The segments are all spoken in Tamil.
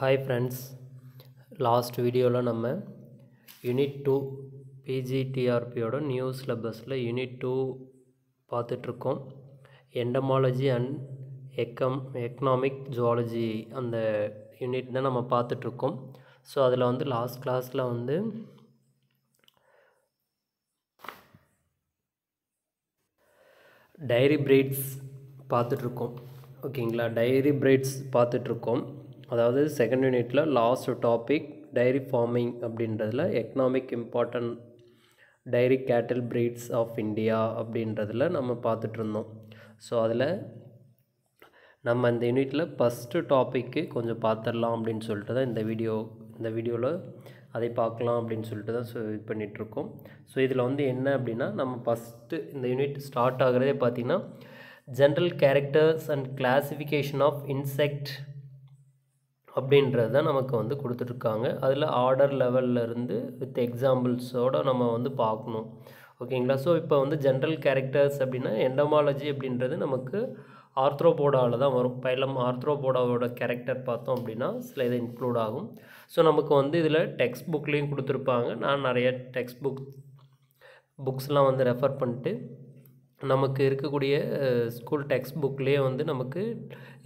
Hi friends, last video la நம்ம Unit 2 PGTRP ஓட நியூ சிலபஸில் Unit 2 பார்த்துட்ருக்கோம். எண்டமாலஜி அண்ட் எக்கனாமிக் ஜுவாலஜி அந்த யூனிட் தான் நம்ம பார்த்துட்ருக்கோம். ஸோ அதில் வந்து லாஸ்ட் கிளாஸில் வந்து டைரி பிரீட்ஸ் பார்த்துட்ருக்கோம். ஓகேங்களா, டைரி பிரீட்ஸ் பார்த்துட்ருக்கோம். அதாவது செகண்ட் யூனிட்டில் லாஸ்ட் டாபிக் டைரி ஃபார்மிங் அப்படின்றதில் economic important dairy cattle breeds of India அப்படின்றதில் நம்ம பார்த்துட்ருந்தோம். ஸோ அதில் நம்ம இந்த யூனிட்டில் ஃபஸ்ட்டு டாப்பிக்கு கொஞ்சம் பார்த்துடலாம் அப்படின்னு சொல்லிட்டு தான் இந்த வீடியோவில் அதை பார்க்கலாம் அப்படின்னு சொல்லிட்டு தான் இது பண்ணிகிட்ருக்கோம். ஸோ இதில் வந்து என்ன அப்படின்னா, நம்ம ஃபஸ்ட்டு இந்த யூனிட் ஸ்டார்ட் ஆகிறதே பார்த்திங்கன்னா general characters and classification of insect அப்படின்றது தான் நமக்கு வந்து கொடுத்துட்ருக்காங்க. அதில் ஆர்டர் லெவலில் இருந்து வித் எக்ஸாம்பிள்ஸோடு நம்ம வந்து பார்க்கணும். ஓகேங்களா. ஸோ இப்போ வந்து ஜென்ரல் கேரக்டர்ஸ் அப்படின்னா எண்டமாலஜி அப்படின்றது நமக்கு ஆர்த்ரோபோடாவில் தான் வரும். பைலம் ஆர்த்ரோபோடாவோட கேரக்டர் பார்த்தோம் அப்படின்னா சில இது இன்க்ளூட் ஆகும். ஸோ நமக்கு வந்து இதில் டெக்ஸ்ட் புக்லேயும் கொடுத்துருப்பாங்க. நான் நிறைய டெக்ஸ்ட் புக்ஸ்லாம் வந்து ரெஃபர் பண்ணிட்டு நமக்கு இருக்கக்கூடிய ஸ்கூல் டெக்ஸ்ட் புக்லேயே வந்து நமக்கு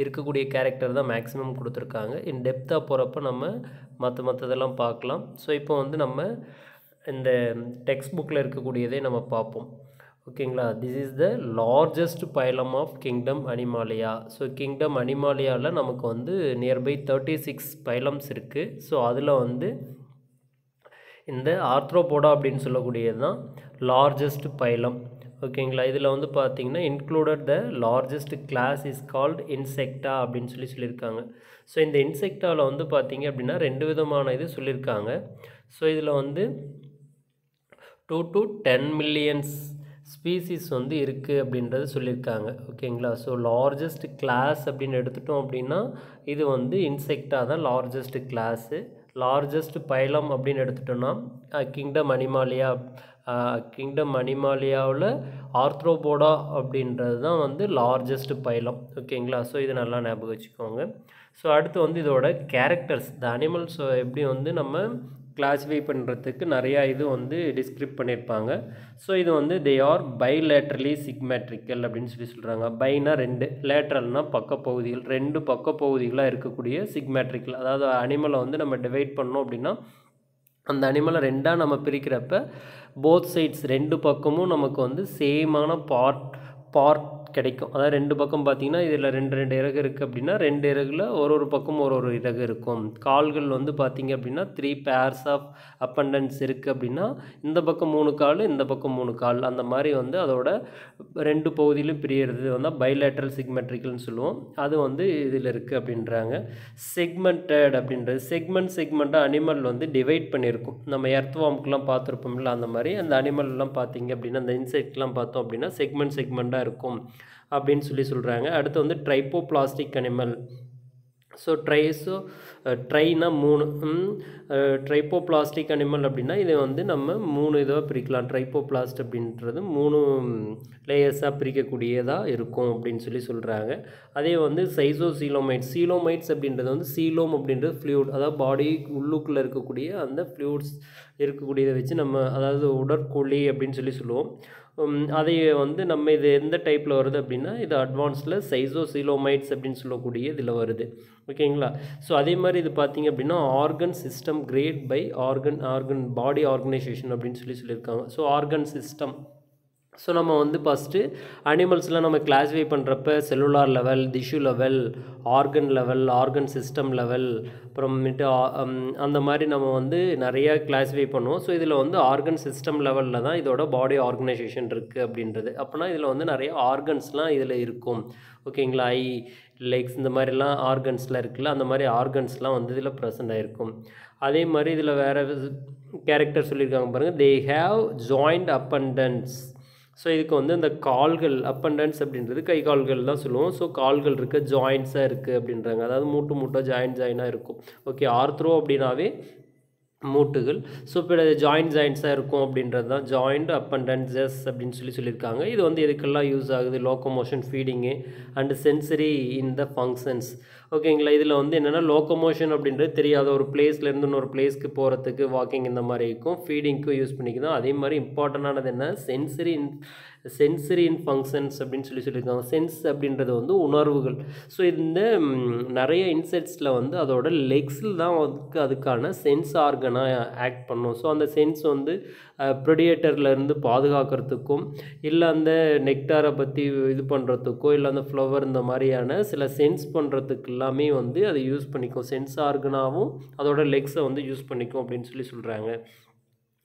இருக்கக்கூடிய கேரக்டர் தான் மேக்ஸிமம் கொடுத்துருக்காங்க. இன் டெப்த்தாக போகிறப்ப நம்ம மற்றதெல்லாம் பார்க்கலாம். ஸோ இப்போ வந்து நம்ம இந்த டெக்ஸ்ட் புக்கில் இருக்கக்கூடியதே நம்ம பார்ப்போம். ஓகேங்களா. This is the largest phylum of kingdom Animalia. So kingdom அனிமாலியாவில் நமக்கு வந்து நியர்பை 36 பைலம்ஸ் இருக்குது. ஸோ அதில் வந்து இந்த ஆர்த்ரோபோடா அப்படின்னு சொல்லக்கூடியது தான் லார்ஜஸ்ட் பைலம். ஓகேங்களா. இதில் வந்து பார்த்திங்கன்னா included the largest class is called insecta அப்படின்னு சொல்லியிருக்காங்க. ஸோ இந்த இன்செக்டாவில் வந்து பார்த்திங்க அப்படின்னா 2 விதமான இது சொல்லியிருக்காங்க. ஸோ இதில் வந்து 2 to 10 மில்லியன்ஸ் ஸ்பீசிஸ் வந்து இருக்குது அப்படின்றது சொல்லியிருக்காங்க. ஓகேங்களா. ஸோ லார்ஜஸ்ட் கிளாஸ் அப்படின்னு எடுத்துட்டோம் அப்படின்னா இது வந்து இன்செக்டா தான் லார்ஜஸ்ட் கிளாஸு. லார்ஜஸ்ட் பைலம் அப்படின்னு எடுத்துட்டோன்னா கிங்டம் அனிமாலியாவில் ஆர்த்ரோபோடா அப்படின்றது தான் வந்து லார்ஜஸ்ட் பைலம். ஓகேங்களா. ஸோ இது நல்லா ஞாபகம் வச்சுக்கோங்க. ஸோ அடுத்து வந்து இதோட கேரக்டர்ஸ் த அனிமல்ஸ் எப்படி வந்து நம்ம கிளாஸிஃபை பண்ணுறதுக்கு நிறையா இது வந்து டிஸ்கிரிப்ட் பண்ணியிருப்பாங்க. ஸோ இது வந்து தே ஆர் பைலேட்ரலி சிக்மெட்ரிக்கல் அப்படின்னு சொல்கிறாங்க. பைனா 2, லேட்ரல்னால் பக்கப்பகுதிகள், 2 பக்கப்பகுதிகளாக இருக்கக்கூடிய சிக்மெட்ரிக்கல். அதாவது அனிமலை வந்து நம்ம டிவைட் பண்ணோம் அப்படின்னா அந்த அனிமலை 2ஆக நம்ம பிரிக்கிறப்ப போத் சைட்ஸ் 2 பக்கமும் நமக்கு வந்து சேமான பார்ட் கிடைக்கும். அதாவது 2 பக்கம் பார்த்திங்கன்னா இதில் 2 இறகு இருக்குது அப்படின்னா 2 இறகுல ஒரு பக்கம் ஒரு இறகு இருக்கும். கால்கள் வந்து பார்த்திங்க அப்படின்னா 3 பேர்ஸ் ஆஃப் அப்பண்டன்ஸ் இருக்குது அப்படின்னா இந்த பக்கம் 3 கால், இந்த பக்கம் 3 கால், அந்த மாதிரி வந்து அதோட 2 பகுதியிலும் பிரியறது வந்து பைலேட்ரல் சிக்மெட்ரிக்கல்னு சொல்லுவோம். அது வந்து இதில் இருக்குது அப்படின்றாங்க. செக்மெண்டட் அப்படின்றது செக்மெண்ட்டாக அனிமல் வந்து டிவைட் பண்ணியிருக்கும். நம்ம எர்த்வார்முக்கெலாம் பார்த்துருப்போம்ல, அந்த மாதிரி அந்த அனிமல்லாம் பார்த்திங்க அப்படின்னா அந்த இன்செக்ட்லாம் பார்த்தோம் அப்படின்னா செக்மெண்ட்டாக இருக்கும் அப்படின்னு சொல்கிறாங்க. அடுத்து வந்து ட்ரைப்போபிளாஸ்டிக் அனிமல். ஸோ ட்ரைனா 3, ட்ரைப்போபிளாஸ்டிக் அனிமல் அப்படின்னா இதை வந்து நம்ம 3 இதாக பிரிக்கலாம். ட்ரைப்போபிளாஸ்ட் அப்படின்றது 3 லேயர்ஸாக பிரிக்கக்கூடியதாக இருக்கும் அப்படின்னு சொல்கிறாங்க. அதே வந்து சீலோமைட்ஸ் அப்படின்றது வந்து சீலோம் அப்படின்றது ஃப்ளூயிட், அதாவது பாடி உள்ளுக்குள்ளே இருக்கக்கூடிய அந்த ஃப்ளூயிட்ஸ் இருக்கக்கூடியதை வச்சு நம்ம, அதாவது உடற்குழி அப்படின்னு சொல்லுவோம். அதை வந்து நம்ம இது எந்த டைப்பில் வருது அப்படின்னா இது அட்வான்ஸில் சைசோசீலோமைட்ஸ் அப்படின்னு சொல்லக்கூடிய இதில் வருது. ஓகேங்களா. ஸோ அதே மாதிரி இது பார்த்திங்க அப்படின்னா organ system grade by organ body organisation அப்படின்னு சொல்லியிருக்காங்க. So organ system. ஸோ நம்ம வந்து ஃபஸ்ட்டு அனிமல்ஸ்லாம் நம்ம கிளாஸிஃபை பண்ணுறப்ப cellular level, tissue level, organ level, organ system level, அப்புறமேட்டு அந்த மாதிரி நம்ம வந்து நிறையா கிளாஸிஃபை பண்ணுவோம். ஸோ இதில் வந்து ஆர்கன் சிஸ்டம் லெவலில் தான் இதோட பாடி ஆர்கனைசேஷன் இருக்குது அப்படின்றது. அப்படின்னா இதில் வந்து நிறைய ஆர்கன்ஸ்லாம் இதில் இருக்கும். ஓகேங்களா. ஐ, லெக்ஸ், இந்த மாதிரிலாம் ஆர்கன்ஸ்லாம் இருக்குல்ல, அந்த மாதிரி ஆர்கன்ஸ்லாம் வந்து இதில் ப்ரெசென்ட் ஆகிருக்கும். அதே மாதிரி இதில் வேறு கேரக்டர் சொல்லியிருக்காங்க பாருங்கள். They have joint appendages. So இதுக்கு வந்து இந்த கால்கள், அப்பண்டன்ஸ் அப்படின்றது கை கால்கள் தான் சொல்லுவோம். ஸோ கால்கள் இருக்குது, ஜாயின்ஸாக இருக்குது அப்படின்றாங்க. அதாவது மூட்டாக ஜாயினாக இருக்கும். ஓகே. ஆர்த்ரோ அப்படின்னாவே மூட்டுகள். ஸோ இப்போ ஜாயின்ஸாக இருக்கும் அப்படின்றது தான் ஜாயிண்ட் அப்பண்டன்சஸ் அப்படின்னு சொல்லியிருக்காங்க. இது வந்து எதுக்கெல்லாம் யூஸ் ஆகுது? Locomotion, feeding and sensory in the functions. ஓகேங்களா? இதில் வந்து என்னென்னா லோக்கோமோஷன் அப்படின்றது தெரியாத ஒரு பிளேஸ்லேருந்து இன்னொரு பிளேஸ்க்கு போகிறதுக்கு வாக்கிங் இந்த மாதிரி இருக்கும். ஃபீடிங்க்கும் யூஸ் பண்ணிக்கலாம். அதே மாதிரி இம்பார்ட்டண்டானது என்ன? சென்சரி இன் ஃபங்க்ஷன்ஸ் அப்படின்னு சொல்லியிருக்காங்க. சென்ஸ் அப்படின்றது வந்து உணர்வுகள். ஸோ இந்த நிறைய இன்செக்ட்ஸில் வந்து அதோட லெக்ஸில் தான் வந்து அதுக்கான சென்ஸ் ஆர்கனாக ஆக்ட் பண்ணும். ஸோ அந்த சென்ஸ் வந்து ப்ரெடியேட்டர்லேருந்து பாதுகாக்கிறதுக்கும், இல்லை அந்த நெக்டாரை பற்றி இது பண்ணுறதுக்கோ, இல்லை அந்த ஃப்ளவர் இந்த மாதிரியான சில சென்ஸ் பண்ணுறதுக்கு எல்லாமே வந்து அதை யூஸ் பண்ணிக்கும். சென்ஸ் ஆர்கனாகவும் அதோட லெக்ஸை வந்து யூஸ் பண்ணிக்கும் அப்படின்னு சொல்கிறாங்க.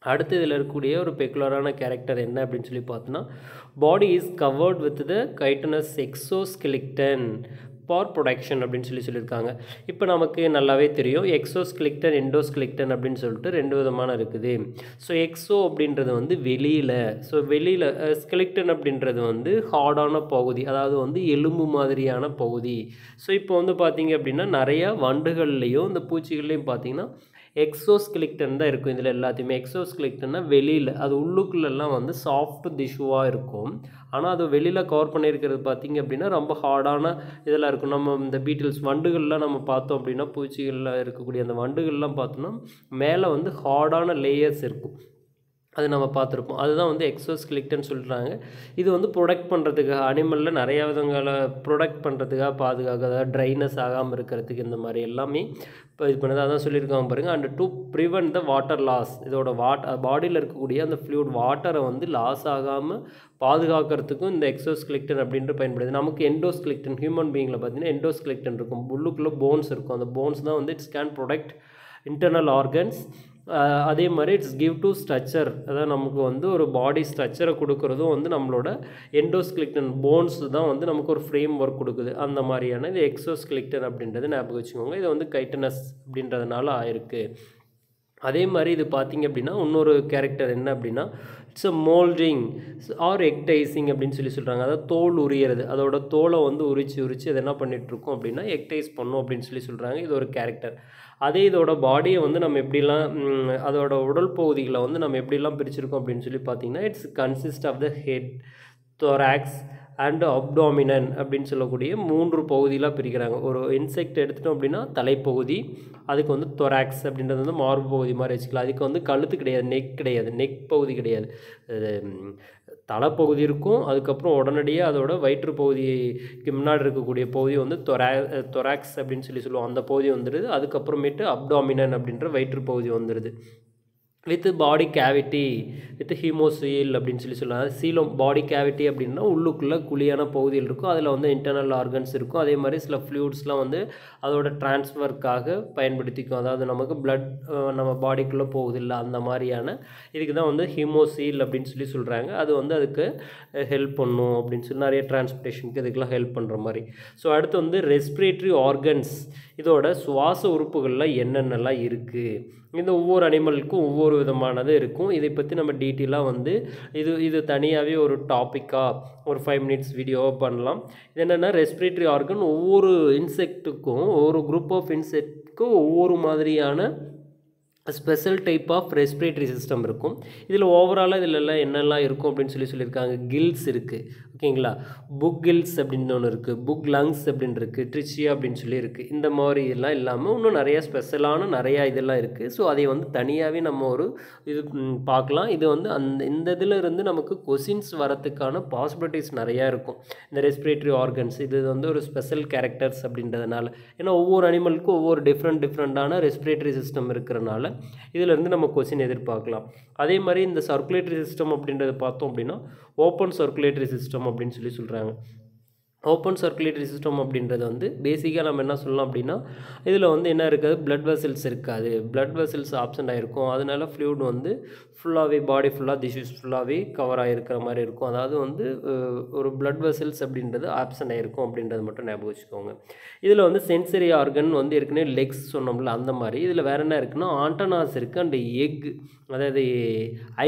அடுத்து இதில் இருக்கக்கூடிய ஒரு பெக்குலரான கேரக்டர் என்ன அப்படின்னு சொல்லி பார்த்தோன்னா, body is covered with the chitinous exoskeleton for protection அப்படின்னு சொல்லியிருக்காங்க. இப்போ நமக்கு நல்லாவே தெரியும் எக்ஸோஸ்கெலிட்டன், எண்டோஸ்கெலிட்டன் அப்படின்னு சொல்லிட்டு 2 விதமான இருக்குது. ஸோ எக்ஸோ அப்படின்றது வந்து வெளியில், ஸோ வெளியில் ஸ்கெலிட்டன் அப்படின்றது வந்து ஹார்டான பகுதி, அதாவது வந்து எலும்பு மாதிரியான பகுதி. ஸோ இப்போ வந்து பார்த்திங்க அப்படின்னா நிறையா வண்டுகள்லேயும் இந்த பூச்சிகள்லேயும் பார்த்திங்கன்னா எக்ஸோஸ்கெலிட்டன் தான் இருக்கும். இதில் எல்லாத்தையுமே எக்ஸோஸ்கெலிட்டன்னா வெளியில், அது உள்ளுக்குள்ளெல்லாம் வந்து சாஃப்ட் டிஷ்யூவாக இருக்கும். ஆனால் அது வெளியில் கவர் பண்ணியிருக்கிறது பார்த்திங்க அப்படின்னா ரொம்ப ஹார்டான இதெல்லாம் இருக்கும். நம்ம இந்த பீட்டில்ஸ் வண்டுகள்லாம் நம்ம பார்த்தோம் அப்படின்னா, பூச்சிகளில் இருக்கக்கூடிய அந்த வண்டுகள்லாம் பார்த்தோம்னா மேலே வந்து ஹார்டான லேயர்ஸ் இருக்கும். அது நம்ம பார்த்துருப்போம். அதுதான் வந்து எக்ஸோஸ்கெலிட்டன் சொல்கிறாங்க. இது வந்து ப்ரொடெக்ட் பண்ணுறதுக்காக, அனிமலில் நிறையா விதங்களை ப்ரொடெக்ட் பண்ணுறதுக்காக, பாதுகாக்க, அதாவது ட்ரைனஸ் ஆகாமல் இருக்கிறதுக்கு இந்த மாதிரி எல்லாமே இப்போ இது பண்ணது அதான் சொல்லியிருக்காங்க பாருங்கள். And to prevent the water loss, இதோட பாடியில் இருக்கக்கூடிய அந்த ஃப்ளூயிட் வாட்டரை வந்து லாஸ் ஆகாமல் பாதுகாக்கிறதுக்கும் இந்த எக்ஸோஸ்கெலிட்டன் அப்படின்ட்டு பயன்படுது. நமக்கு எண்டோஸ்கெலிட்டன், ஹியூமன் பீயிங்கில் பார்த்தீங்கன்னா எண்டோஸ்கெலிட்டன் இருக்கும், உள்ளுக்குள்ளே போன்ஸ் இருக்கும். அந்த போன்ஸ் தான் வந்து it's can protect internal organs. அதே மாதிரி இட்ஸ் கிவ் டு ஸ்ட்ரக்சர், அதாவது நமக்கு வந்து ஒரு பாடி ஸ்ட்ரக்சரை கொடுக்குறதும் வந்து நம்மளோட எண்டோஸ்கெலிட்டன் போன்ஸ் தான் வந்து நமக்கு ஒரு ஃப்ரேம் ஒர்க் கொடுக்குது. அந்த மாதிரியான இது எக்ஸோஸ்கெலிட்டன் அப்படின்றது ஞாபகம் வச்சுக்கோங்க. இது வந்து கைட்டனஸ் அப்படின்றதுனால ஆயிருக்கு. அதே மாதிரி இது பார்த்திங்க அப்படின்னா இன்னொரு கேரக்டர் என்ன அப்படின்னா, இட்ஸ் அ மோல்டிங் ஆர் எக்டைசிங் அப்படின்னு சொல்கிறாங்க. அதாவது தோல் உரியறது, அதோட தோலை வந்து உரித்து அது என்ன பண்ணிகிட்ருக்கோம் அப்படின்னா எக்டைஸ் பண்ணும் அப்படின்னு சொல்கிறாங்க. இது ஒரு கேரக்டர். அதே இதோட பாடியை வந்து நம்ம எப்படிலாம் அதோட உடல் பகுதிகளை வந்து நம்ம எப்படிலாம் பிரிச்சிருக்கோம் அப்படின்னு சொல்லி பார்த்தீங்கன்னா, it's consist of the head, thorax and abdomen அப்படின்னு சொல்லக்கூடிய 3 பகுதியெலாம் பிரிக்கிறாங்க. ஒரு இன்செக்ட் எடுத்துட்டோம் அப்படின்னா தலைப்பகுதி, அதுக்கு வந்து தொராக்ஸ் அப்படின்றது வந்து மார்பு பகுதி மாதிரி வச்சுக்கலாம். அதுக்கு வந்து கழுத்து கிடையாது, நெக் கிடையாது, நெக் பகுதி கிடையாது, தலைப்பகுதி இருக்கும். அதுக்கப்புறம் உடனடியாக அதோட வயிற்று பகுதிக்கு முன்னாடி இருக்கக்கூடிய பகுதி வந்து தொராக்ஸ் அப்படின்னு சொல்லுவோம், அந்த பகுதி வந்துடுது. அதுக்கப்புறமேட்டு அப்டாமினன் அப்படின்ற வயிற்று பகுதி வந்துடுது. With body cavity with haemocoel அப்படின்னு சொல்லுவாங்க. சீலம் பாடி கேவிட்டி அப்படின்னா உள்ளுக்குள்ளே குழியான பகுதியில் இருக்கும், அதில் வந்து இன்டர்னல் ஆர்கன்ஸ் இருக்கும். அதே மாதிரி சில ஃப்ளூயிட்ஸ்லாம் வந்து அதோட டிரான்ஸ்ஃபருக்காக பயன்படுத்திக்கும். அதாவது நமக்கு பிளட் நம்ம பாடிக்குள்ளே போகுது இல்லை, அந்த மாதிரியான இதுக்கு தான் வந்து ஹீமோசீல் அப்படின்னு சொல்கிறாங்க. அது வந்து அதுக்கு ஹெல்ப் பண்ணும் அப்படின்னு சொல்லி நிறைய டிரான்ஸ்போர்ட்டேஷனுக்கு இதுக்கெல்லாம் ஹெல்ப் பண்ணுற மாதிரி. ஸோ அடுத்து வந்து ரெஸ்பிரேட்டரி ஆர்கன்ஸ், இதோட சுவாச உறுப்புகளில் என்னென்னலாம் இருக்குது, இந்த ஒவ்வொரு அனிமலுக்கும் ஒவ்வொரு விதமானது இருக்கும். இதை பற்றி நம்ம டீட்டெயிலாக வந்து இது தனியாகவே ஒரு டாப்பிக்காக ஒரு 5 மினிட்ஸ் வீடியோவாக பண்ணலாம். இது என்னென்னா ரெஸ்பிரேட்டரி ஆர்கன் ஒவ்வொரு இன்செக்ட்டுக்கும், ஒவ்வொரு குரூப் ஆஃப் இன்செக்ட்டுக்கும் ஒவ்வொரு மாதிரியான special type of respiratory system இருக்கும். இதில் ஓவராலாக இதிலெல்லாம் என்னெல்லாம் இருக்கும் அப்படின்னு சொல்லியிருக்காங்க. கில்ஸ் இருக்குது, ஓகேங்களா, புக் கில்ஸ் அப்படின்னு ஒன்று இருக்குது, புக் லங்ஸ் அப்படின்னு இருக்குது, ட்ரிச்சியா அப்படின்னு சொல்லி இருக்குது. இந்த மாதிரி இதெல்லாம் இல்லாமல் இன்னும் நிறையா ஸ்பெஷலான நிறையா இதெல்லாம் இருக்குது. ஸோ அதை வந்து தனியாகவே நம்ம ஒரு இது பார்க்கலாம். இது வந்து இந்த இதில் இருந்து நமக்கு கொஷின்ஸ் வரத்துக்கான பாசிபிலிட்டிஸ் நிறையா இருக்கும். இந்த ரெஸ்பிரேட்டரி ஆர்கன்ஸ் இது வந்து ஒரு ஸ்பெஷல் கேரக்டர்ஸ் அப்படின்றதுனால, ஏன்னா ஒவ்வொரு அனிமலுக்கும் ஒவ்வொரு டிஃப்ரெண்ட்டான ரெஸ்பிரேட்டரி சிஸ்டம் இருக்கிறனால இதிலேருந்து நம்ம கொஸ்டின் எதிர்பார்க்கலாம். அதே மாதிரி இந்த சர்க்குலேட்டரி சிஸ்டம் அப்படின்றத பார்த்தோம் அப்படின்னா ஓப்பன் சர்க்குலேட்டரி சிஸ்டம் அப்படின்னு சொல்கிறாங்க. ஓப்பன் சர்க்குலேட்டரி சிஸ்டம் அப்படின்றது வந்து பேசிக்காக நம்ம என்ன சொல்லலாம் அப்படின்னா, இதில் வந்து என்ன இருக்காது, பிளட் வெசல்ஸ் இருக்காது, பிளட் வெசல்ஸ் ஆப்சண்ட் ஆகிருக்கும். அதனால ஃப்ளூயிட் வந்து ஃபுல்லாகவே பாடி ஃபுல்லாக டிஷ்யூஸ் ஃபுல்லாகவே கவர் ஆகிருக்கிற மாதிரி இருக்கும். அதாவது வந்து ஒரு பிளட் வெசல்ஸ் அப்படின்றது ஆப்சண்ட் ஆகிருக்கும் அப்படின்றது மட்டும் ஞாபகம் வச்சுக்கோங்க. இதில் வந்து சென்சரி ஆர்கன் வந்து ஏற்கனவே லெக்ஸ் சொன்னோம்ல, அந்த மாதிரி இதில் வேறு என்ன இருக்குன்னா ஆண்டனாஸ் இருக்குது அண்ட் எக், அதாவது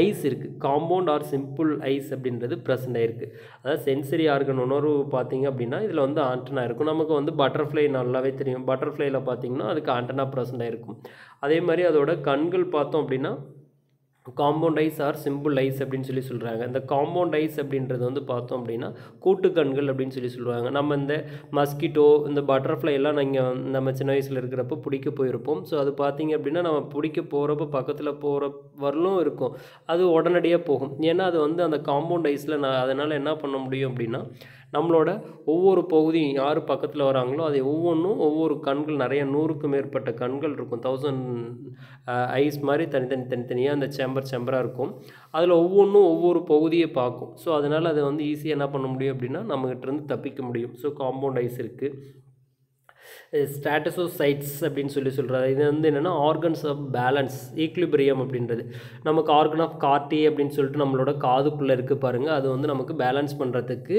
ஐஸ் இருக்குது, காம்பவுண்ட் ஆர் சிம்பிள் ஐஸ் அப்படின்றது ப்ரெசென்ட் ஆகிருக்கு. அதாவது சென்சரி ஆர்கன் உணர்வு பார்த்திங்க அப்படின்னா இதில் வந்து ஆண்டனா இருக்கும். நமக்கு வந்து பட்டர்ஃப்ளை நல்லாவே தெரியும். பட்டர்ஃப்ளைல பார்த்தீங்கன்னா அதுக்கு ஆண்டனா ப்ரெசென்ட் ஆயிருக்கும். அதே மாதிரி அதோட கண்கள் பார்த்தோம் அப்படின்னா compound eyes or simple eyes அப்படின்னு சொல்கிறாங்க. இந்த காம்பவுண்ட் ஐஸ் அப்படின்றது வந்து பார்த்தோம் அப்படின்னா கூட்டுக்கண்கள் அப்படின்னு சொல்லுவாங்க. நம்ம இந்த மஸ்கிட்டோ இந்த பட்டர்ஃப்ளை எல்லாம் நம்ம சின்ன வயசில் இருக்கிறப்போ பிடிக்க போயிருப்போம். ஸோ அது பார்த்தீங்க அப்படின்னா நம்ம பிடிக்க போகிறப்ப பக்கத்தில் போகிற வரலும் இருக்கும், அது உடனடியாக போகும். ஏன்னா அது வந்து அந்த காம்பவுண்ட் ஐஸில் அதனால் என்ன பண்ண முடியும் அப்படின்னா நம்மளோட ஒவ்வொரு பகுதியும் யார் பக்கத்தில் வராங்களோ அதை ஒவ்வொன்றும் ஒவ்வொரு கண்கள் நிறைய 100க்கும் மேற்பட்ட கண்கள் இருக்கும். 1000 ஐஸ் மாதிரி தனித்தனியாக அந்த சேம்பராக இருக்கும். அதில் ஒவ்வொன்றும் ஒவ்வொரு பகுதியை பார்க்கும். ஸோ அதனால் அதை வந்து ஈஸியாக என்ன பண்ண முடியும் அப்படின்னா நம்மகிட்டேருந்து தப்பிக்க முடியும். ஸோ காம்பவுண்ட் ஐஸ் இருக்குது. ஸ்ட்ராட்டோசைட்ஸ் அப்படின்னு சொல்கிறாரு. இது வந்து என்னென்னா ஆர்கன்ஸ் ஆஃப் பேலன்ஸ் ஈக்லிபிரியம் அப்படின்றது. நமக்கு ஆர்கன் ஆஃப் கார்டி அப்படின்னு சொல்லிட்டு நம்மளோட காதுக்குள்ளே இருக்குது பாருங்கள், அது வந்து நமக்கு பேலன்ஸ் பண்ணுறதுக்கு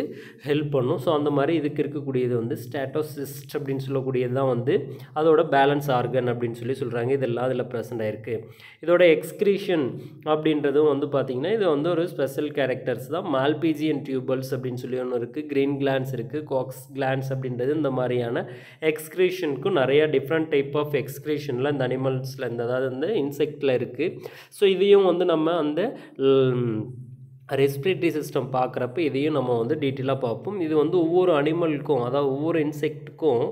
ஹெல்ப் பண்ணும். ஸோ அந்த மாதிரி இதுக்கு இருக்கக்கூடியது வந்து ஸ்ட்ராட்டோசிஸ்ட் அப்படின்னு சொல்லக்கூடியது தான் வந்து அதோட பேலன்ஸ் ஆர்கன் அப்படின்னு சொல்கிறாங்க. இதெல்லாம் அதில் ப்ரெசென்ட் ஆகிருக்கு. இதோட எக்ஸ்க்ரீஷன் அப்படின்றதும் வந்து பார்த்திங்கன்னா இது வந்து ஒரு ஸ்பெஷல் கேரக்டர்ஸ் தான். மால்பிஜியன் டியூபல்ஸ் அப்படின்னு சொல்லி ஒன்று இருக்குது, கிரீன் கிளான்ஸ் இருக்குது, காக்ஸ் கிளான்ஸ் அப்படின்றது இந்த மாதிரியான எக்ஸ்க்ரீஷனுக்கும் நிறைய டிஃப்ரெண்ட் டைப் ஆஃப் எக்ஸ்க்ரீஷனில் இந்த அனிமல்ஸில் அதாவது வந்து இன்செக்டில் இருக்குது. ஸோ இதையும் வந்து நம்ம அந்த ரெஸ்பிரேட்டரி சிஸ்டம் பார்க்குறப்ப இதையும் நம்ம வந்து டீட்டெயிலாக பார்ப்போம். இது வந்து ஒவ்வொரு அனிமலுக்கும் அதாவது ஒவ்வொரு இன்செக்ட்டுக்கும்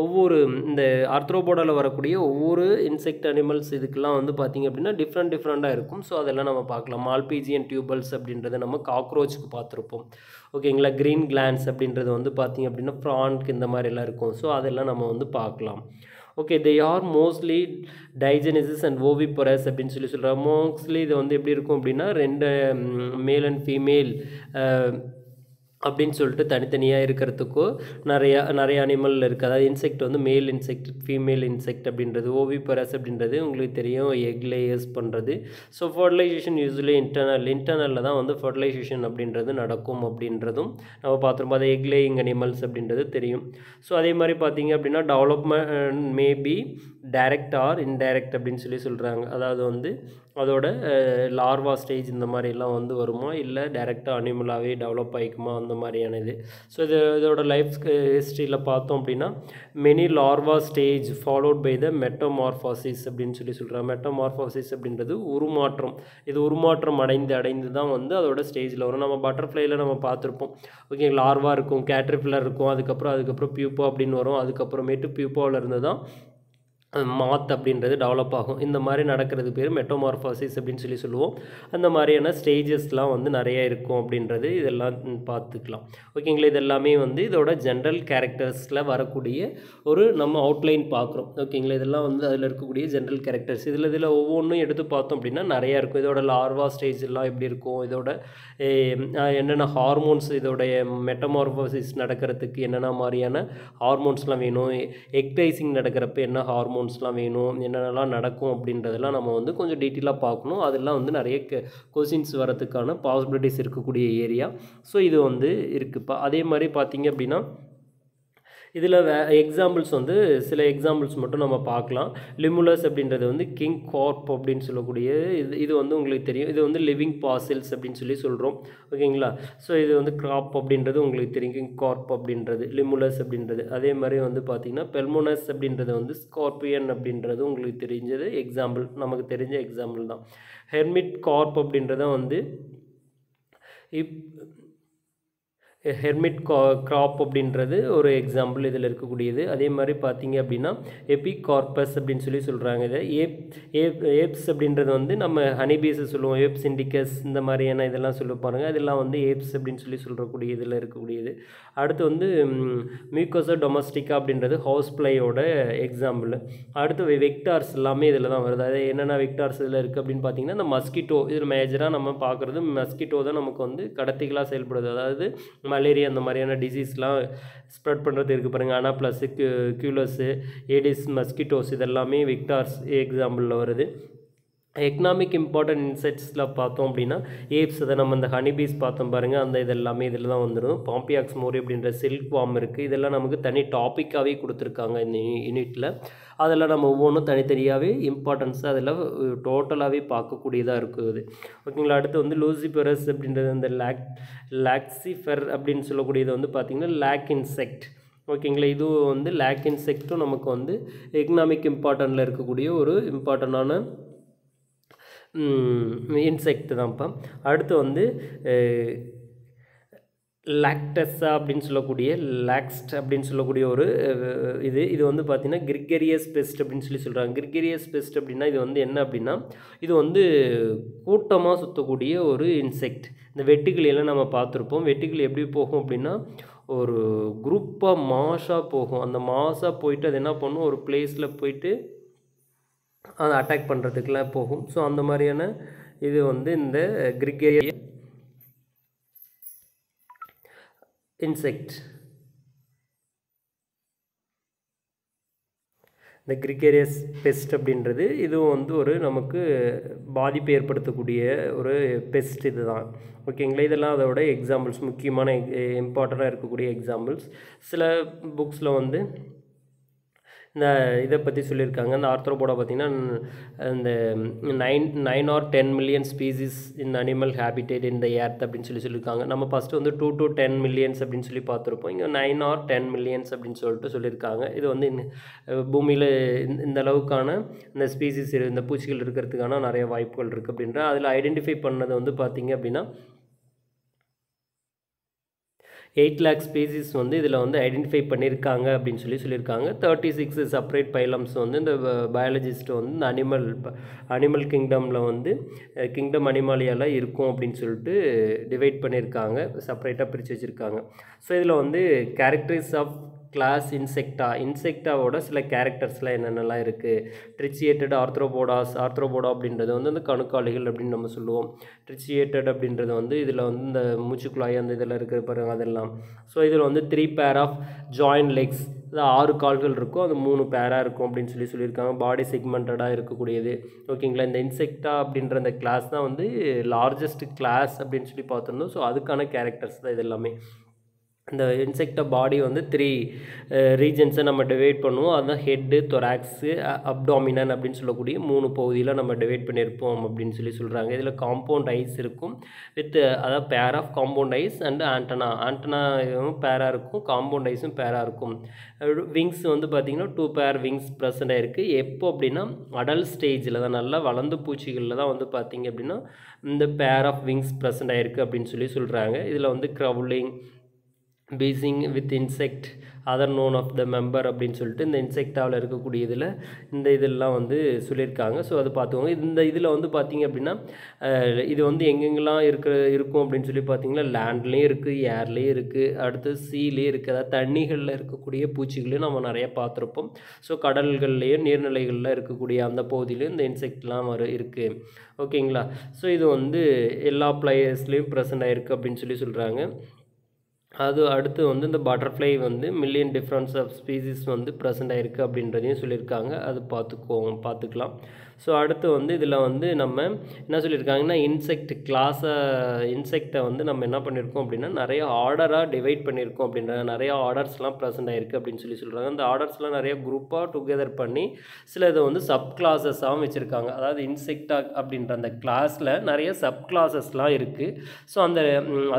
ஒவ்வொரு இந்த ஆர்த்ரோபோடாவில் வரக்கூடிய ஒவ்வொரு இன்செக்ட் அனிமல்ஸ் இதுக்கெல்லாம் வந்து பார்த்திங்க அப்படின்னா டிஃப்ரெண்ட்டாக இருக்கும். ஸோ அதெல்லாம் நம்ம பார்க்கலாம். மால்பிஜியன் டியூபல்ஸ் அப்படின்றத நம்ம காக்ரோச்சுக்கு பார்த்துருப்போம், ஓகேங்களா. கிரீன் கிளான்ஸ் அப்படின்றது வந்து பார்த்திங்க அப்படின்னா ஃப்ரான்க்கு இந்த மாதிரிலாம் இருக்கும். ஸோ அதெல்லாம் நம்ம வந்து பார்க்கலாம். Okay, they are mostly digenesis and oviparous அப்படின்னு சொல்கிறாங்க. மோஸ்ட்லி இது வந்து எப்படி இருக்கும் அப்படின்னா 2 மேல் அண்ட் ஃபீமேல் அப்படின்னு சொல்லிட்டு தனித்தனியாக இருக்கிறதுக்கோ நிறைய அனிமல் இருக்குது. அதாவது இன்செக்ட் வந்து மேல் இன்செக்ட் ஃபீமேல் இன்செக்ட் அப்படின்றது. ஓவிபரஸ் அப்படின்றது உங்களுக்கு தெரியும் எக் லேயர்ஸ் பண்ணுறது. ஸோ ஃபர்டிலைசேஷன் யூஸ்வலி இன்டர்னலில் தான் வந்து ஃபர்டிலைசேஷன் அப்படின்றது நடக்கும் அப்படின்றதும் நம்ம பார்த்துருப்போம். அது எக் லேயிங் அனிமல்ஸ் அப்படின்றது தெரியும். ஸோ அதே மாதிரி பார்த்திங்க அப்படின்னா development maybe direct R indirect அப்படின்னு சொல்கிறாங்க. அதாவது வந்து அதோட லார்வா ஸ்டேஜ் இந்த மாதிரிலாம் வந்து வருமா, இல்லை டைரெக்டாக அனிமலாகவே டெவலப் ஆகிக்குமா, அந்த மாதிரியான இது. ஸோ இதோட லைஃப் ஹிஸ்ட்ரியில் பார்த்தோம் அப்படின்னா many larva stage followed by the metamorphosis அப்படின்னு சொல்கிறாங்க. மெட்டமார்ஃபாசிஸ் அப்படின்றது உருமாற்றம். இது உருமாற்றம் அடைந்து தான் வந்து அதோட ஸ்டேஜில் வரும். நம்ம பட்டர்ஃப்ளைல நம்ம பார்த்துருப்போம், ஓகே. லார்வா இருக்கும், கேட்ரிபில்லர் இருக்கும், அதுக்கப்புறம் பியூப்பா அப்படின்னு வரும். அதுக்கப்புறமேட்டு பியூப்பாவில் இருந்து தான் மாத் அப்படின்றது டெவலப் ஆகும். இந்த மாதிரி நடக்கிறது பேர் மெட்டமார்ஃபாசிஸ் அப்படின்னு சொல்லுவோம். அந்த மாதிரியான ஸ்டேஜஸ்லாம் வந்து நிறையா இருக்கும் அப்படின்றது இதெல்லாம் பார்த்துக்கலாம், ஓகேங்களா. இதெல்லாமே வந்து இதோட ஜென்ரல் கேரக்டர்ஸில் வரக்கூடிய ஒரு நம்ம அவுட்லைன் பார்க்குறோம், ஓகேங்களா. இதெல்லாம் வந்து அதில் இருக்கக்கூடிய ஜென்ரல் கேரக்டர்ஸ். இதில் ஒவ்வொன்றும் எடுத்து பார்த்தோம் அப்படின்னா நிறையா இருக்கும். இதோட லார்வா ஸ்டேஜ் எல்லாம் எப்படி இருக்கும், இதோட என்னென்ன ஹார்மோன்ஸ், இதோடைய மெட்டமார்ஃபாசிஸ் நடக்கிறதுக்கு என்னென்ன மாதிரியான ஹார்மோன்ஸ்லாம் வேணும், எக்டைசிங் நடக்கிறப்ப என்ன ஹார்மோன்ஸ்லாம் வேணும், என்னென்னலாம் நடக்கும் அப்படின்றதெல்லாம் நம்ம வந்து கொஞ்சம் டீட்டெயிலாக பார்க்கணும். அதெல்லாம் வந்து நிறைய கொஸ்டின்ஸ் வரதுக்கான பாசிபிலிட்டிஸ் இருக்கக்கூடிய ஏரியா. ஸோ இது வந்து இருக்குப்பா. அதே மாதிரி பார்த்திங்க அப்படின்னா இதில் எக்ஸாம்பிள்ஸ் வந்து சில எக்ஸாம்பிள்ஸ் மட்டும் நம்ம பார்க்கலாம். லிமுலஸ் அப்படின்றது வந்து கிங் கார்ப் அப்படின்னு சொல்லக்கூடிய இது வந்து உங்களுக்கு தெரியும். இது வந்து லிவிங் பாசில்ஸ் அப்படின்னு சொல்கிறோம், ஓகேங்களா. ஸோ இது வந்து கிராப் அப்படின்றது உங்களுக்கு தெரியும், கிங் கார்ப் அப்படின்றது, லிமுலஸ் அப்படின்றது. அதே மாதிரி வந்து பார்த்திங்கன்னா பெல்மோனஸ் அப்படின்றது வந்து ஸ்கார்பியன் அப்படின்றது உங்களுக்கு தெரிஞ்சது எக்ஸாம்பிள், நமக்கு தெரிஞ்ச எக்ஸாம்பிள் தான். ஹெர்மிட் கார்ப் அப்படின்றத வந்து ஹெர்மிட் கிராப் அப்படின்றது ஒரு எக்ஸாம்பிள் இதில் இருக்கக்கூடியது. அதே மாதிரி பார்த்திங்க அப்படின்னா எபிகார்பஸ் அப்படின்னு சொல்கிறாங்க. இதை ஏப்ஸ் அப்படின்றது வந்து நம்ம ஹனிபீஸ் சொல்லுவோம், ஏப்ஸ் இண்டிகஸ் இந்த மாதிரியான இதெல்லாம் சொல்ல பாருங்கள். இதெல்லாம் வந்து ஏப்ஸ் அப்படின்னு சொல்லக்கூடிய இதில் இருக்கக்கூடியது. அடுத்து வந்து மியூக்கோசா டொமஸ்டிகா அப்படின்றது ஹவுஸ் ஃப்ளையோட எக்ஸாம்பிள். அடுத்து வெக்டார்ஸ் எல்லாமே இதில் தான் வருது. அது என்னென்ன வெக்டார்ஸ் இதில் இருக்குது அப்படின்னு பார்த்தீங்கன்னா இந்த மஸ்கிட்டோ, இதில் மேஜராக நம்ம பார்க்குறது மஸ்கிட்டோ தான் நமக்கு வந்து கடத்திகளாக செயல்படுது. அதாவது மலேரியா அந்த மாதிரியான டிசீஸ்லாம் ஸ்ப்ரெட் பண்ணுறது இருக்குது பாருங்கள். அனாப்ளஸு, கியூலஸு, ஏடிஸ், மஸ்கிட்டோஸ் இதெல்லாமே வெக்டார்ஸ் எக்ஸாம்பிளில் வருது. எக்கனாமிக் இம்பார்ட்டன்ட் இன்செக்ட்ஸில் பார்த்தோம் அப்படின்னா ஏப்ஸ், அதை நம்ம இந்த ஹனிபீஸ் பார்த்தோம் பாருங்கள், அந்த இது எல்லாமே இதில் தான் வந்துடும். பாம்பியாக்ஸ் மோரி அப்படின்ற சில்க் வார்ம் இருக்குது. இதெல்லாம் நமக்கு தனி டாப்பிக்காகவே கொடுத்துருக்காங்க இந்த யூனிட்டில். அதெல்லாம் நம்ம ஒவ்வொன்றும் தனித்தனியாகவே இம்பார்ட்டன்ஸாக அதில் டோட்டலாகவே பார்க்கக்கூடியதாக இருக்குது. ஓகேங்களா. அடுத்து வந்து லூசிபெரஸ் அப்படின்றது அந்த லாக்சிஃபர் அப்படின்னு சொல்லக்கூடியது வந்து பார்த்திங்கன்னா லேக் இன்செக்ட். ஓகேங்களா. இதுவும் வந்து லேக் இன்செக்ட்டும் நமக்கு வந்து எக்கனாமிக் இம்பார்ட்டன்ட்டில் இருக்கக்கூடிய ஒரு இம்பார்ட்டண்டான இன்செக்ட் தான்ப்பா. அடுத்து வந்து லாக்டஸா அப்படின்னு சொல்லக்கூடிய லாக்ஸ்ட் அப்படின்னு சொல்லக்கூடிய ஒரு இது வந்து பார்த்திங்கன்னா கிரிகேரியஸ் பெஸ்ட் அப்படின்னு சொல்கிறாங்க. கிரிகேரியஸ் பெஸ்ட் அப்படின்னா இது வந்து என்ன அப்படின்னா இது வந்து கூட்டமாக சுற்றக்கூடிய ஒரு இன்செக்ட். இந்த வெட்டுக்கிளியெல்லாம் நம்ம பார்த்துருப்போம். வெட்டுக்கிளி எப்படி போகும் அப்படின்னா ஒரு குரூப்பாக மாஸாக போகும். அந்த மாஸாக போயிட்டு அது என்ன பண்ணும், ஒரு பிளேஸில் போயிட்டு அதை அட்டாக் பண்ணுறதுக்கெலாம் போகும். ஸோ அந்த மாதிரியான இது வந்து இந்த கிரிகேரிய இன்செக்ட். இந்த கிரிகேரியஸ் பெஸ்ட் அப்படின்றது இதுவும் வந்து ஒரு நமக்கு பாதிப்பு ஏற்படுத்தக்கூடிய ஒரு பெஸ்ட் இது தான். ஓகேங்களா. இதெல்லாம் அதோட எக்ஸாம்பிள்ஸ், முக்கியமான இம்பார்ட்டண்ட்டாக இருக்கக்கூடிய எக்ஸாம்பிள்ஸ். சில புக்ஸில் வந்து இந்த இதை பற்றி சொல்லியிருக்காங்க. இந்த ஆர்த்ரோபோடா பார்த்திங்கன்னா இந்த 9 or 10 million species in animal habitat in the earth அப்படின்னு சொல்லியிருக்காங்க. நம்ம ஃபஸ்ட்டு வந்து 2 to 10 millions அப்படின்னு சொல்லி பார்த்துருப்போம். இங்கே 9 or 10 millions அப்படின்னு சொல்லியிருக்காங்க. இது வந்து பூமியில் இந்த அளவுக்கான இந்த ஸ்பீசிஸ் இந்த பூச்சிகள் இருக்கிறதுக்கான நிறைய வாய்ப்புகள் இருக்குது அப்படின்ற அதில் ஐடென்டிஃபை பண்ணது வந்து பார்த்திங்க அப்படின்னா 8 lakh ஸ்பீசிஸ் வந்து இதில் வந்து ஐடென்டிஃபை பண்ணியிருக்காங்க அப்படின்னு சொல்லியிருக்காங்க. 36 செப்பரேட் பைலம்ஸ் வந்து இந்த பயாலஜிஸ்ட் வந்து இந்த அனிமல் கிங்டமில் வந்து கிங்டம் அனிமாலியால் இருக்கும் அப்படின்னு சொல்லிட்டு டிவைட் பண்ணியிருக்காங்க, செப்பரேட்டாக பிரித்து வச்சுருக்காங்க. ஸோ இதில் வந்து கேரக்டரிஸ் ஆஃப் கிளாஸ் இன்செக்டாவோட சில கேரக்டர்ஸ்லாம் என்னென்னலாம் இருக்குது. ட்ரிச்சியேட்டட் ஆர்த்ரோபோடா அப்படின்றது வந்து அந்த கணுக்காலிகள் அப்படின்னு நம்ம சொல்லுவோம். ட்ரிச்சியேட்டட் அப்படின்றது வந்து இதில் வந்து இந்த மூச்சுக்குழாய் அந்த இதில் இருக்கிற பாருங்க அதெல்லாம். ஸோ இதில் வந்து 3 pair ஆஃப் ஜாயின்ட் லெக்ஸ், அது 6 கால்கள் இருக்கும், அது 3 பேராக இருக்கும் அப்படின்னு சொல்லியிருக்காங்க. பாடி செக்மெண்டடாக இருக்கக்கூடியது. ஓகேங்களா. இந்த இன்செக்டா அப்படின்ற அந்த கிளாஸ் தான் வந்து லார்ஜஸ்ட் கிளாஸ் அப்படின்னு சொல்லி பார்த்துருந்தோம். ஸோ அதுக்கான கேரக்டர்ஸ் தான் இது எல்லாமே. இந்த இன்செக்டை பாடி வந்து 3 ரீஜன்ஸை நம்ம டிவைட் பண்ணுவோம். அதுதான் ஹெட்டு, தொராக்ஸு, அப்டாமினன் அப்படின்னு சொல்லக்கூடிய 3 பகுதியில் நம்ம டிவைட் பண்ணியிருப்போம் அப்படின்னு சொல்கிறாங்க. இதில் காம்பவுண்ட் ஐஸ் இருக்கும் வித் அதாவது pair of compound eyes and ஆண்டனாவும் பேராக இருக்கும், காம்பவுண்ட் ஐஸும் பேராக இருக்கும். விங்ஸ் வந்து பார்த்திங்கன்னா 2 pair விங்ஸ் ப்ரெசண்ட் ஆகிருக்கு. எப்போ அப்படின்னா அடல்ட் ஸ்டேஜில் தான், நல்லா வளர்ந்த பூச்சிகளில் தான் வந்து பார்த்திங்க அப்படின்னா இந்த பேர் ஆஃப் விங்ஸ் ப்ரெசண்ட் ஆகிருக்கு அப்படின்னு சொல்கிறாங்க. இதில் வந்து crawling, piercing with insect other known of the member அப்படின்னு சொல்லிட்டு இந்த இன்செக்டாவில் இருக்கக்கூடிய இதில் இந்த இதெல்லாம் வந்து சொல்லியிருக்காங்க. ஸோ அது பார்த்துக்கோங்க. இந்த இதில் வந்து பார்த்திங்க அப்படின்னா இது வந்து எங்கெங்கெல்லாம் இருக்கும் அப்படின்னு சொல்லி பார்த்திங்கன்னா லேண்ட்லேயும் இருக்குது, ஏர்லேயும் இருக்குது, அடுத்து சீலேயும் இருக்குது. அதாவது தண்ணிகளில் இருக்கக்கூடிய பூச்சிகளையும் நம்ம நிறைய பார்த்துருப்போம். ஸோ கடல்கள்லேயும் நீர்நிலைகளில் இருக்கக்கூடிய அந்த பகுதியிலையும் இந்த இன்செக்ட்லாம் இருக்குது. ஓகேங்களா. ஸோ இது வந்து எல்லா பிளேயர்ஸ்லேயும் ப்ரெசென்ட் ஆகிருக்கு அப்படின்னு சொல்கிறாங்க. அது அடுத்து வந்து இந்த பட்டர்ஃப்ளை வந்து மில்லியன் டிஃப்ரென்ஸ் ஆஃப் ஸ்பீசிஸ் வந்து ப்ரெசென்ட் ஆகிருக்கு அப்படின்றதையும் சொல்லியிருக்காங்க. அது பார்த்துக்கலாம். ஸோ அடுத்து வந்து இதில் வந்து நம்ம என்ன சொல்லியிருக்காங்கன்னா இன்செக்டை வந்து நம்ம என்ன பண்ணியிருக்கோம் அப்படின்னா நிறைய ஆர்டராக டிவைட் பண்ணியிருக்கோம் அப்படின்ற நிறையா ஆர்டர்ஸ்லாம் ப்ரெசென்ட் ஆகிருக்கு அப்படின்னு சொல்கிறாங்க. அந்த ஆர்டர்ஸ்லாம் நிறைய குரூப்பாக டுகெதர் பண்ணி சில இதை வந்து சப் கிளாஸஸாகவும் வச்சுருக்காங்க. அதாவது இன்செக்டா அப்படின்ற அந்த கிளாஸில் நிறைய சப் கிளாஸஸ்லாம் இருக்குது. ஸோ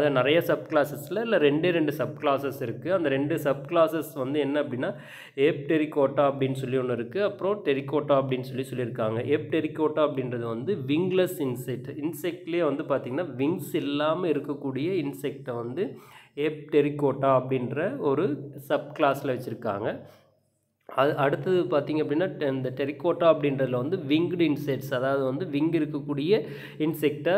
அதை நிறைய சப் கிளாஸஸில் இல்லை 2 சப் கிளாஸஸ் இருக்குது. அந்த 2 சப் கிளாஸஸ் வந்து என்ன அப்படின்னா ஏப்டெரிகோட்டா அப்படின்னு சொல்லி ஒன்று இருக்குது, அப்புறம் டெரிகோட்டா அப்படின்னு சொல்லியிருக்காங்க. ஏப்டெரிகோட்டா அப்படின்றது வந்து விங்லெஸ் இன்செக்ட்லேயே வந்து பார்த்திங்கன்னா விங்ஸ் இல்லாமல் இருக்கக்கூடிய இன்செக்டை வந்து ஏப்டெரிகோட்டா அப்படின்ற ஒரு சப் கிளாஸில் வச்சுருக்காங்க. அது அடுத்தது பார்த்திங்க அப்படின்னா இந்த டெரிகோட்டா அப்படின்றதுல வந்து விங்டு இன்செக்ட்ஸ், அதாவது வந்து விங் இருக்கக்கூடிய இன்செக்டை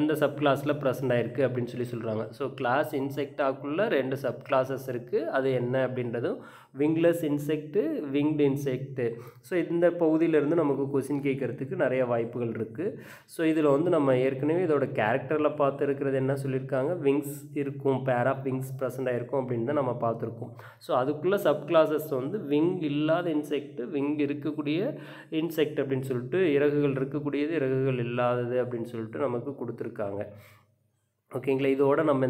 இந்த சப் கிளாஸில் ப்ரெசென்ட் ஆகிருக்கு அப்படின்னு சொல்கிறாங்க. ஸோ கிளாஸ் இன்செக்டாக்குள்ளே 2 சப் கிளாஸஸ் இருக்குது. அது என்ன அப்படின்றதும் விங்லெஸ் இன்செக்ட்டு, விங்டு இன்செக்ட்டு. ஸோ இந்த பகுதியிலேருந்து நமக்கு கொஸ்டின் கேட்குறதுக்கு நிறைய வாய்ப்புகள் இருக்குது. ஸோ இதில் வந்து நம்ம ஏற்கனவே இதோட கேரக்டரில் பார்த்துருக்கிறது என்ன சொல்லியிருக்காங்க, விங்ஸ் இருக்கும், பேர் ஆஃப் விங்ஸ் ப்ரெசென்ட் ஆகிருக்கும் அப்படின்னு தான் நம்ம பார்த்துருக்கோம். ஸோ அதுக்குள்ளே சப் கிளாஸஸ் வந்து விங் இல்லாத இன்செக்ட்டு, விங் இருக்கக்கூடிய இன்செக்ட் அப்படின்னு சொல்லிட்டு, இறகுகள் இருக்கக்கூடியது, இறகுகள் இல்லாதது அப்படின்னு சொல்லிட்டு நமக்கு கொடுத்துருக்காங்க. ஓகேங்களா. இதோட நம்ம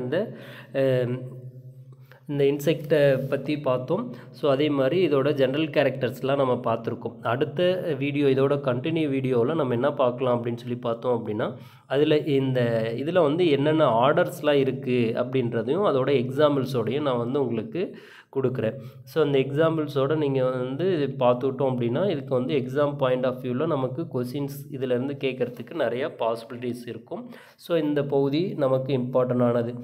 இந்த இன்செக்டை பற்றி பார்த்தோம். ஸோ அதே மாதிரி இதோட ஜென்ரல் கேரக்டர்ஸ்லாம் நம்ம பார்த்துருக்கோம். அடுத்த வீடியோ, இதோட கண்டினியூ வீடியோவில் நம்ம என்ன பார்க்கலாம் அப்படின்னு சொல்லி பார்த்தோம் அப்படின்னா, இதில் வந்து என்னென்ன ஆர்டர்ஸ்லாம் இருக்குது அப்படின்றதையும் அதோட எக்ஸாம்பிள்ஸோடையும் நான் வந்து உங்களுக்கு கொடுக்குறேன். ஸோ அந்த எக்ஸாம்பிள்ஸோடு நீங்கள் வந்து பார்த்துக்கிட்டோம் அப்படின்னா, இதுக்கு வந்து எக்ஸாம் பாயிண்ட் ஆஃப் வியூவில் நமக்கு கொஸ்டின்ஸ் இதிலேருந்து கேட்குறதுக்கு நிறையா பாசிபிலிட்டிஸ் இருக்கும். ஸோ இந்த பகுதி நமக்கு இம்பார்ட்டண்டானது.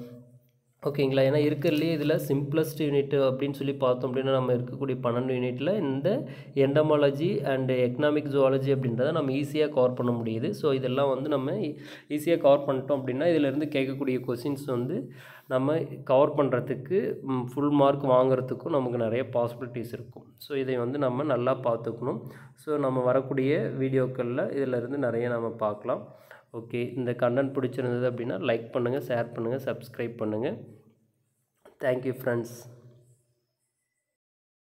ஓகேங்களா. ஏன்னா இருக்கிறதுலே இதில் சிம்பிளஸ்ட் யூனிட் அப்படின்னு சொல்லி பார்த்தோம் அப்படின்னா, நம்ம இருக்கக்கூடிய 12 யூனிட்டில் இந்த எண்டமாலஜி அண்டு எக்கனாமிக் ஜுவாலஜி அப்படின்றத நம்ம ஈஸியாக கவர் பண்ண முடியுது. ஸோ இதெல்லாம் வந்து நம்ம ஈஸியாக கவர் பண்ணிட்டோம் அப்படின்னா, இதிலேருந்து கேட்கக்கூடிய கொஸ்டின்ஸ் வந்து நம்ம கவர் பண்ணுறதுக்கு, ஃபுல் மார்க் வாங்குறதுக்கும் நமக்கு நிறைய பாசிபிலிட்டிஸ் இருக்கும். ஸோ இதை வந்து நம்ம நல்லா பார்த்துக்கணும். ஸோ நம்ம வரக்கூடிய வீடியோக்களில் இதிலேருந்து நிறைய நம்ம பார்க்கலாம். ஓகே, இந்த கண்டென்ட் பிடிச்சிருந்தது அப்படின்னா லைக் பண்ணுங்கள், ஷேர் பண்ணுங்கள், சப்ஸ்கிரைப் பண்ணுங்கள். Thank you friends.